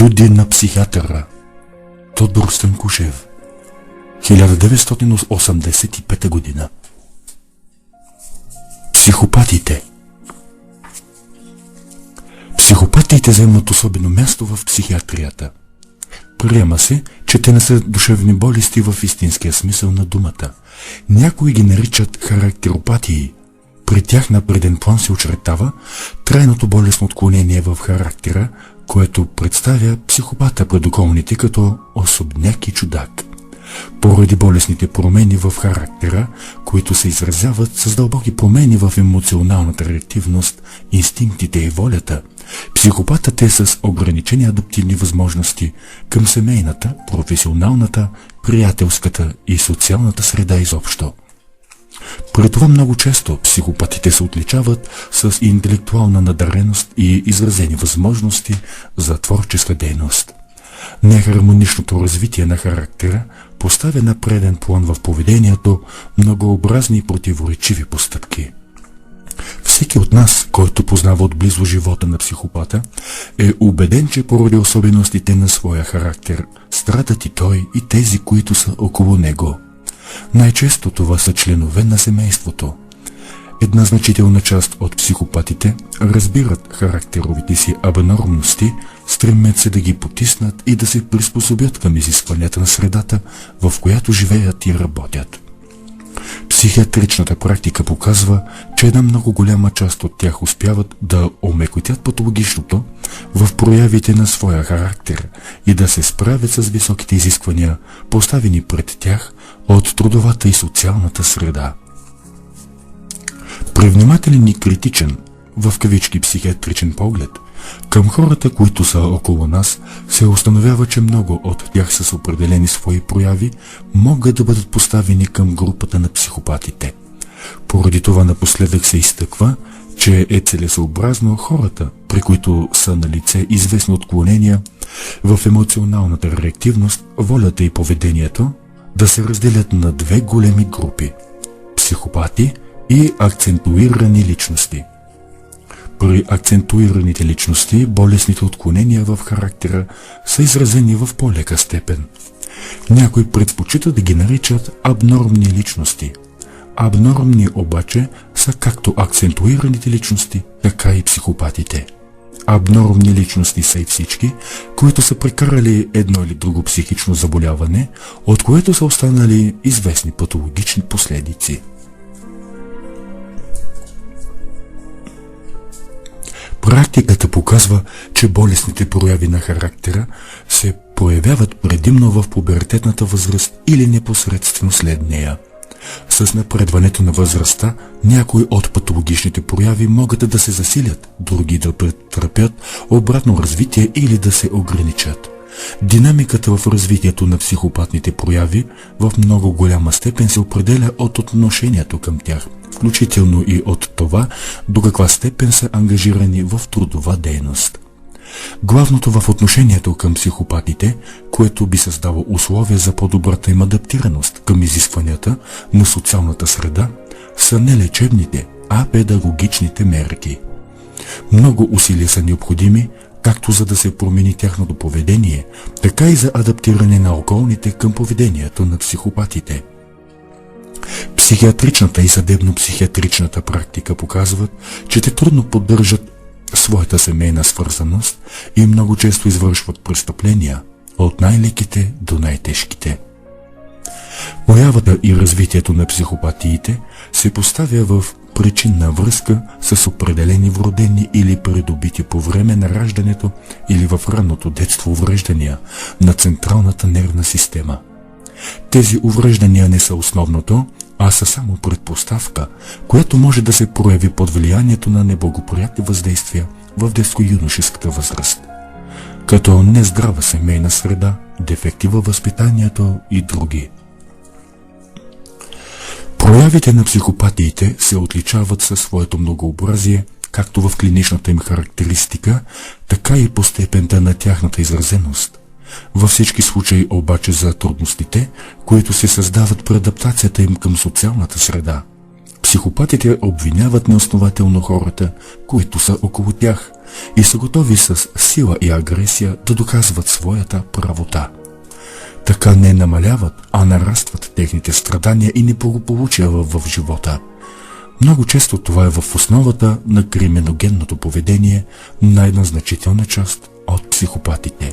Етюди на психиатъра Тодор Станкушев, 1985 година. Психопатите. Психопатите заемат особено място в психиатрията. Приема се, че те не са душевни болести в истинския смисъл на думата. Някои ги наричат характеропатии. При тях на преден план се очертава трайното болестно отклонение в характера, което представя психопата пред околните като особняк и чудак. Поради болесните промени в характера, които се изразяват с дълбоки промени в емоционалната реактивност, инстинктите и волята, психопатът е с ограничени адаптивни възможности към семейната, професионалната, приятелската и социалната среда изобщо. При това много често психопатите се отличават с интелектуална надареност и изразени възможности за творческа дейност. Нехармоничното развитие на характера поставя на преден план в поведението многообразни и противоречиви постъпки. Всеки от нас, който познава отблизо живота на психопата, е убеден, че поради особеностите на своя характер страдат и той, и тези, които са около него. Най-често това са членове на семейството. Една значителна част от психопатите разбират характеровите си абнормности, стремят се да ги потиснат и да се приспособят към изискванията на средата, в която живеят и работят. Психиатричната практика показва, че една много голяма част от тях успяват да омекотят патологичното в проявите на своя характер и да се справят с високите изисквания, поставени пред тях от трудовата и социалната среда. При внимателен и критичен, в кавички психиатричен поглед, към хората, които са около нас, се установява, че много от тях с определени свои прояви могат да бъдат поставени към групата на психопатите. Поради това напоследък се изтъква, че е целесъобразно хората, при които са на лице известни отклонения в емоционалната реактивност, волята и поведението, да се разделят на две големи групи – психопати и акцентуирани личности. При акцентуираните личности болесните отклонения в характера са изразени в по-лека степен. Някои предпочитат да ги наричат абнормни личности. Абнормни обаче са както акцентуираните личности, така и психопатите. Абнормни личности са и всички, които са прекарали едно или друго психично заболяване, от което са останали известни патологични последици. Практиката показва, че болестните прояви на характера се появяват предимно в пубертетната възраст или непосредствено след нея. С напредването на възрастта някои от патологичните прояви могат да се засилят, други да претърпят обратно развитие или да се ограничат. Динамиката в развитието на психопатните прояви в много голяма степен се определя от отношението към тях, включително и от това до каква степен са ангажирани в трудова дейност. Главното в отношението към психопатите, което би създало условия за по-добрата им адаптираност към изискванията на социалната среда, са не лечебните, а педагогичните мерки. Много усилия са необходими, както за да се промени тяхното поведение, така и за адаптиране на околните към поведението на психопатите. Психиатричната и съдебно-психиатричната практика показват, че те трудно поддържат своята семейна свързаност и много често извършват престъпления, от най-леките до най-тежките. Появата и развитието на психопатиите се поставя в причинна връзка с определени вродени или придобити по време на раждането или в ранното детство увреждания на централната нервна система. Тези увреждания не са основното, а са само предпоставка, която може да се прояви под влиянието на неблагоприятни въздействия в детско-юношеската възраст, като нездрава семейна среда, дефекти във възпитанието и други. Проявите на психопатиите се отличават със своето многообразие, както в клиничната им характеристика, така и по степента на тяхната изразеност. Във всички случаи обаче за трудностите, които се създават при адаптацията им към социалната среда, Психопатите обвиняват неоснователно хората, които са около тях, и са готови с сила и агресия да доказват своята правота. Така не намаляват, а нарастват техните страдания и неблагополучия в живота. Много често това е в основата на криминогенното поведение на една значителна част от психопатите.